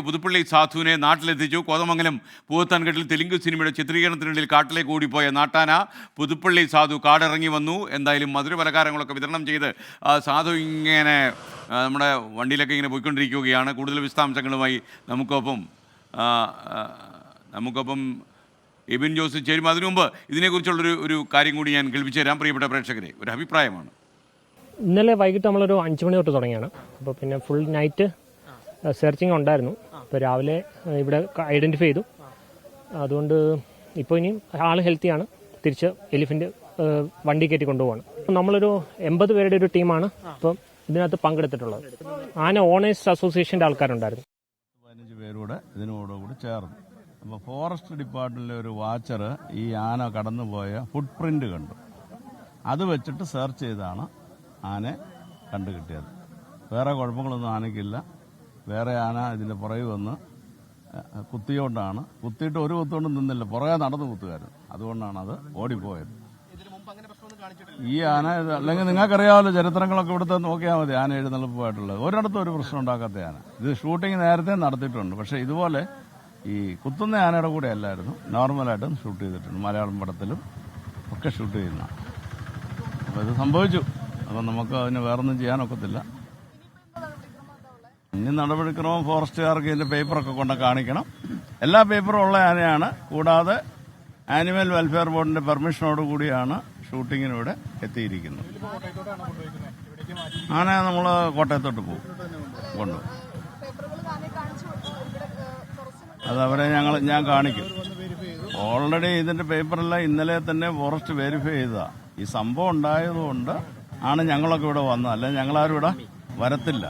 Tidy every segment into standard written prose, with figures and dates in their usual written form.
പുതുപ്പള്ളി സാധുവിനെ നാട്ടിലെത്തിച്ചു. കോതമംഗലം പൂവത്താൻകെട്ടിൽ തെലുങ്ക് സിനിമയുടെ ചിത്രീകരണത്തിനിടയിൽ കാട്ടിലേക്ക് ഓടിപ്പോയ നാട്ടാന പുതുപ്പള്ളി സാധു കാടിറങ്ങി വന്നു. എന്തായാലും മധുരപലഹാരങ്ങളൊക്കെ വിതരണം ചെയ്ത് സാധു ഇങ്ങനെ നമ്മുടെ വണ്ടിയിലൊക്കെ ഇങ്ങനെ പോയിക്കൊണ്ടിരിക്കുകയാണ്. കൂടുതൽ വിശദാംശങ്ങളുമായി നമുക്കൊപ്പം എബിൻ ജോസ് ചേരും. അതിനു മുമ്പ് ഇതിനെക്കുറിച്ചുള്ളൊരു കാര്യം കൂടി ഞാൻ കേൾപ്പിച്ചു തരാം പ്രിയപ്പെട്ട പ്രേക്ഷകരെ. ഒരു അഭിപ്രായമാണ്. ഇന്നലെ വൈകിട്ട് നമ്മളൊരു 5 മണി തൊട്ട് തുടങ്ങിയാണ്. അപ്പോൾ പിന്നെ ഫുൾ നൈറ്റ് സെർച്ചിങ് ഉണ്ടായിരുന്നു. ഇപ്പോൾ രാവിലെ ഇവിടെ ഐഡൻറ്റിഫൈ ചെയ്തു. അതുകൊണ്ട് ഇപ്പോൾ ഇനിയും ആൾ ഹെൽത്തിയാണ്. തിരിച്ച് എലിഫൻ്റ് വണ്ടി കയറ്റി കൊണ്ടുപോവാണ്. നമ്മളൊരു 80 പേരുടെ ഒരു ടീമാണ് ഇപ്പോൾ ഇതിനകത്ത് പങ്കെടുത്തിട്ടുള്ളത്. ആന ഓണേഴ്സ് അസോസിയേഷൻ്റെ ആൾക്കാരുണ്ടായിരുന്നു. 15 പേരൂടെ ഇതിനോടുകൂടി ചേർന്നു. അപ്പോൾ ഫോറസ്റ്റ് ഡിപ്പാർട്ട്മെൻറ്റിലെ ഒരു വാച്ചർ ഈ ആന കടന്നുപോയ ഫുട് പ്രിൻ്റ് കണ്ടു. അത് വെച്ചിട്ട് സെർച്ച് ചെയ്താണ് ആനയെ കണ്ടു കിട്ടിയത്. വേറെ കുഴപ്പങ്ങളൊന്നും ആനയ്ക്കില്ല. വേറെ ആന ഇതിൻ്റെ പുറകെ വന്ന് കുത്തിയോണ്ടാണ്. കുത്തിയിട്ട് ഒരു കുത്തുകൊണ്ടും നിന്നില്ല, പുറകെ നടന്ന് കുത്തുകാരൻ. അതുകൊണ്ടാണ് അത് ഓടിപ്പോയത്. ഈ ആന അല്ലെങ്കിൽ നിങ്ങൾക്കറിയാമല്ലോ, ചരിത്രങ്ങളൊക്കെ ഇവിടുത്തെ നോക്കിയാൽ മതി. ആന എഴുന്നള്ളിപ്പായിട്ടുള്ളത് ഒരിടത്തും ഒരു പ്രശ്നം ഉണ്ടാക്കാത്ത ആന. ഇത് ഷൂട്ടിംഗ് നേരത്തെ നടത്തിയിട്ടുണ്ട്. പക്ഷേ ഇതുപോലെ ഈ കുത്തുന്ന ആനയുടെ കൂടെ അല്ലായിരുന്നു, നോർമലായിട്ടും ഷൂട്ട് ചെയ്തിട്ടുണ്ട്. മലയാളം പടത്തിലും ഒക്കെ ഷൂട്ട് ചെയ്യുന്ന. അപ്പോൾ ഇത് സംഭവിച്ചു. അപ്പം നമുക്ക് അതിന് വേറൊന്നും ചെയ്യാനൊക്കത്തില്ല. ഇനി നടപടിക്രമം ഫോറസ്റ്റുകാർക്ക് ഇതിന്റെ പേപ്പറൊക്കെ കൊണ്ട് കാണിക്കണം. എല്ലാ പേപ്പറും ഉള്ള ആനയാണ്. കൂടാതെ ആനിമൽ വെൽഫെയർ ബോർഡിന്റെ പെർമിഷനോട് കൂടിയാണ് ഷൂട്ടിങ്ങിനിവിടെ എത്തിയിരിക്കുന്നത്. ആന നമ്മൾ കോട്ടയത്തോട്ട് പോകും കൊണ്ടു. അത് അവരെ ഞാൻ കാണിക്കും. ഓൾറെഡി ഇതിന്റെ പേപ്പറെല്ലാം ഇന്നലെ തന്നെ ഫോറസ്റ്റ് വെരിഫൈ ചെയ്തതാ. ഈ സംഭവം ഉണ്ടായതുകൊണ്ട് ആണ് ഞങ്ങളൊക്കെ ഇവിടെ വന്നത്. അല്ലെ ഞങ്ങളാരും ഇവിടെ വരത്തില്ല.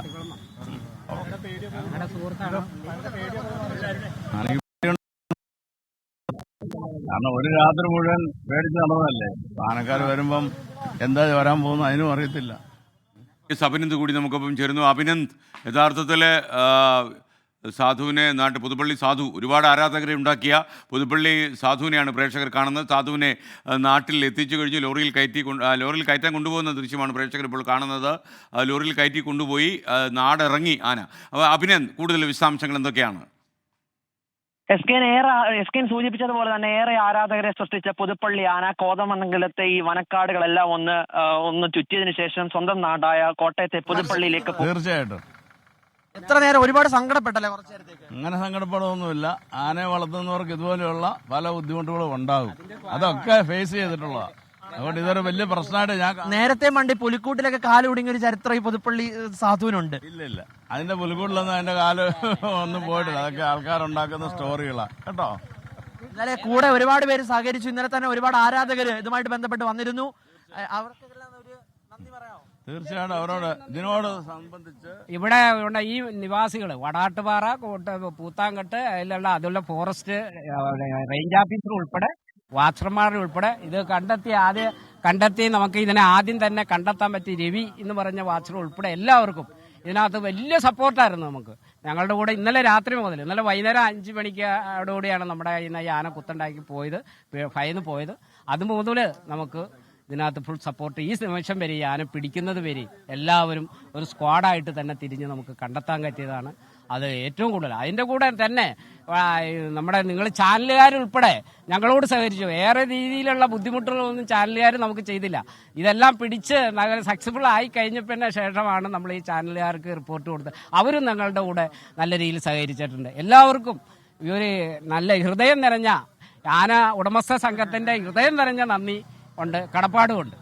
കാരണം ഒരു രാത്രി മുഴുവൻ പേടിച്ച് നടന്നതല്ലേ. ആനക്കാർ വരുമ്പം എന്താ വരാൻ പോകുന്നു അതിനും അറിയത്തില്ല. അഭിനന്ദ് കൂടി നമുക്കൊപ്പം ചേരുന്നു. അഭിനന്ദ്, യഥാർത്ഥത്തിൽ സാധുവിനെ പുതുപ്പള്ളി സാധു ഒരുപാട് ആരാധകരെ ഉണ്ടാക്കിയ പുതുപ്പള്ളി സാധുവിനെയാണ് പ്രേക്ഷകർ കാണുന്നത്. സാധുവിനെ നാട്ടിൽ എത്തിച്ചു കഴിഞ്ഞ് ലോറിയിൽ കയറ്റാൻ കൊണ്ടുപോകുന്ന ദൃശ്യമാണ് പ്രേക്ഷകർ ഇപ്പോൾ കാണുന്നത്. ലോറിയിൽ കയറ്റി കൊണ്ടുപോയി നാടിറങ്ങി ആന. അപ്പോൾ അഭിനന്ദ്, കൂടുതൽ വിശദാംശങ്ങൾ എന്തൊക്കെയാണ്? എസ് കെ സൂചിപ്പിച്ചതുപോലെ തന്നെ ഏറെ ആരാധകരെ സൃഷ്ടിച്ച പുതുപ്പള്ളി ആന കോതമംഗലത്തെ ഈ വനക്കാടുകളെല്ലാം ഒന്ന് ചുറ്റിയതിനു ശേഷം സ്വന്തം നാടായ കോട്ടയത്തെ പുതുപ്പള്ളിയിലേക്ക് തീർച്ചയായിട്ടും എത്ര നേരം ഒരുപാട് സങ്കടപ്പെട്ടല്ലേ കുറച്ചു നേരത്തേക്ക്? അങ്ങനെ സങ്കടപ്പെടുമൊന്നുമില്ല. ആനയെ വളർത്തുന്നവർക്ക് ഇതുപോലെയുള്ള പല ബുദ്ധിമുട്ടുകളും ഉണ്ടാകും. അതൊക്കെ ഫേസ് ചെയ്തിട്ടുള്ളതാണ്. അതുകൊണ്ട് ഇതൊരു വലിയ പ്രശ്നമായിട്ട് ഞാൻ നേരത്തെ മണ്ടി പുലിക്കൂട്ടിലൊക്കെ കാലുടിങ്ങിയ ഒരു ചരിത്രം ഈ പുതുപ്പള്ളി സാധുവിനുണ്ട്. ഇല്ല അതിന്റെ പുലിക്കൂട്ടിലൊന്നും അതിന്റെ കാല് ഒന്നും പോയിട്ടില്ല. അതൊക്കെ ആൾക്കാരുണ്ടാക്കുന്ന സ്റ്റോറികളാണ് കേട്ടോ. ഇന്നലെ കൂടെ ഒരുപാട് പേര് സഹകരിച്ചു. ഇന്നലെ തന്നെ ഒരുപാട് ആരാധകര് ഇതുമായിട്ട് ബന്ധപ്പെട്ട് വന്നിരുന്നു. അവർക്കെല്ലാം ഒരു നന്ദി പറയാമോ? തീർച്ചയായിട്ടും അവരോട് ഇതിനോട് സംബന്ധിച്ച് ഇവിടെ ഈ നിവാസികൾ വടാട്ടുപാറ, പൂത്താങ്കെട്ട് അതിലുള്ള ഫോറസ്റ്റ് റേഞ്ച് ഓഫീസർ ഉൾപ്പെടെ വാച്ചർമാർ ഉൾപ്പെടെ ഇത് കണ്ടെത്തി നമുക്ക് ഇതിനെ ആദ്യം തന്നെ കണ്ടെത്താൻ പറ്റി. രവി എന്ന് പറഞ്ഞ വാച്ചർ ഉൾപ്പെടെ എല്ലാവർക്കും ഇതിനകത്ത് വലിയ സപ്പോർട്ടായിരുന്നു നമുക്ക്. ഞങ്ങളുടെ കൂടെ ഇന്നലെ രാത്രി മുതൽ ഇന്നലെ വൈകുന്നേരം 5 മണിക്കോടുകൂടിയാണ് നമ്മുടെ ഈ ആന കുത്തുണ്ടാക്കി പോയത്, ഭയന്ന് പോയത്. അതുമുതൽ നമുക്ക് ഇതിനകത്ത് ഫുൾ സപ്പോർട്ട്. ഈ നിമിഷം വരെ ആന പിടിക്കുന്നത് വരെ എല്ലാവരും ഒരു സ്ക്വാഡായിട്ട് തന്നെ തിരിഞ്ഞ് നമുക്ക് കണ്ടെത്താൻ പറ്റിയതാണ്. അത് ഏറ്റവും കൂടുതൽ. അതിൻ്റെ കൂടെ തന്നെ നിങ്ങൾ ചാനലുകാരുൾപ്പെടെ ഞങ്ങളോട് സഹകരിച്ചു. ഏറെ രീതിയിലുള്ള ബുദ്ധിമുട്ടുകളൊന്നും ചാനലുകാർ നമുക്ക് ചെയ്തില്ല. ഇതെല്ലാം പിടിച്ച് സക്സസ്ഫുൾ ആയി കഴിഞ്ഞതിന് ശേഷമാണ് നമ്മൾ ഈ ചാനലുകാർക്ക് റിപ്പോർട്ട് കൊടുത്തത്. അവരും ഞങ്ങളുടെ കൂടെ നല്ല രീതിയിൽ സഹകരിച്ചിട്ടുണ്ട്. എല്ലാവർക്കും ഒരു നല്ല ഹൃദയം നിറഞ്ഞ ആന ഉടമസ്ഥ സംഘത്തിന്റെ ഹൃദയം നിറഞ്ഞ നന്ദി ഉണ്ട്, കടപ്പാടുമുണ്ട്.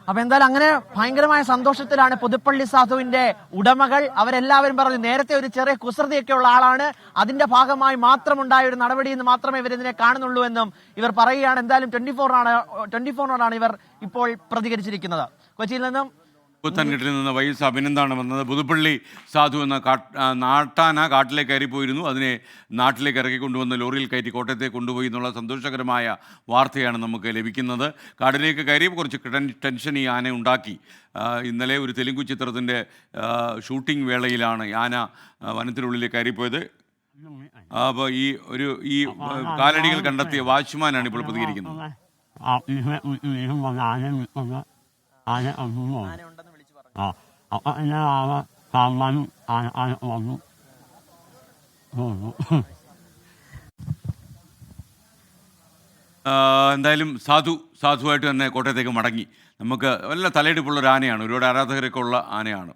അപ്പൊ എന്തായാലും അങ്ങനെ ഭയങ്കരമായ സന്തോഷത്തിലാണ് പുതുപ്പള്ളി സാധുവിന്റെ ഉടമകൾ. അവരെല്ലാവരും പറഞ്ഞു നേരത്തെ ഒരു ചെറിയ കുസൃതിയൊക്കെ ഉള്ള ആളാണ്, അതിന്റെ ഭാഗമായി മാത്രമുണ്ടായ ഒരു നടപടി എന്ന് മാത്രമേ ഇവരിതിനെ കാണുന്നുള്ളൂ എന്നും ഇവർ പറയുകയാണ്. എന്തായാലും 24-നോടാണ് ഇവർ ഇപ്പോൾ പ്രതികരിച്ചിരിക്കുന്നത്. കൊച്ചിയിൽ നിന്നും പുത്തൻകെട്ടിൽ നിന്ന് വൈസ് അഭിനന്ദാണ് വന്നത്. പുതുപ്പള്ളി സാധു എന്ന നാട്ടാന കാട്ടിലേക്ക് കയറിപ്പോയിരുന്നു. അതിനെ നാട്ടിലേക്ക് ഇറക്കി കൊണ്ടുവന്ന് ലോറിയിൽ കയറ്റി കോട്ടയത്തേക്ക് കൊണ്ടുപോയി എന്നുള്ള സന്തോഷകരമായ വാർത്തയാണ് നമുക്ക് ലഭിക്കുന്നത്. കാടിലേക്ക് കയറിയപ്പോൾ കുറച്ച് ടെൻഷൻ ഈ ആന ഉണ്ടാക്കി. ഇന്നലെ ഒരു തെലുങ്ക് ചിത്രത്തിൻ്റെ ഷൂട്ടിംഗ് വേളയിലാണ് ആന വനത്തിനുള്ളിലേക്ക് കയറിപ്പോയത്. അപ്പോൾ ഈ കാലടികൾ കണ്ടെത്തിയ വാച്ച്മാനാണ് ഇപ്പോൾ പ്രതികരിക്കുന്നത്. അപ്പൊ എന്നാ കാണാനും ആന വന്നു എന്തായാലും സാധുവായിട്ട് തന്നെ കോട്ടയത്തേക്ക് മടങ്ങി. നമുക്ക് വല്ല തലയെടുപ്പുള്ള ഒരു ആനയാണ്, ഒരുപാട് ആരാധകരൊക്കെ ഉള്ള ആനയാണ്.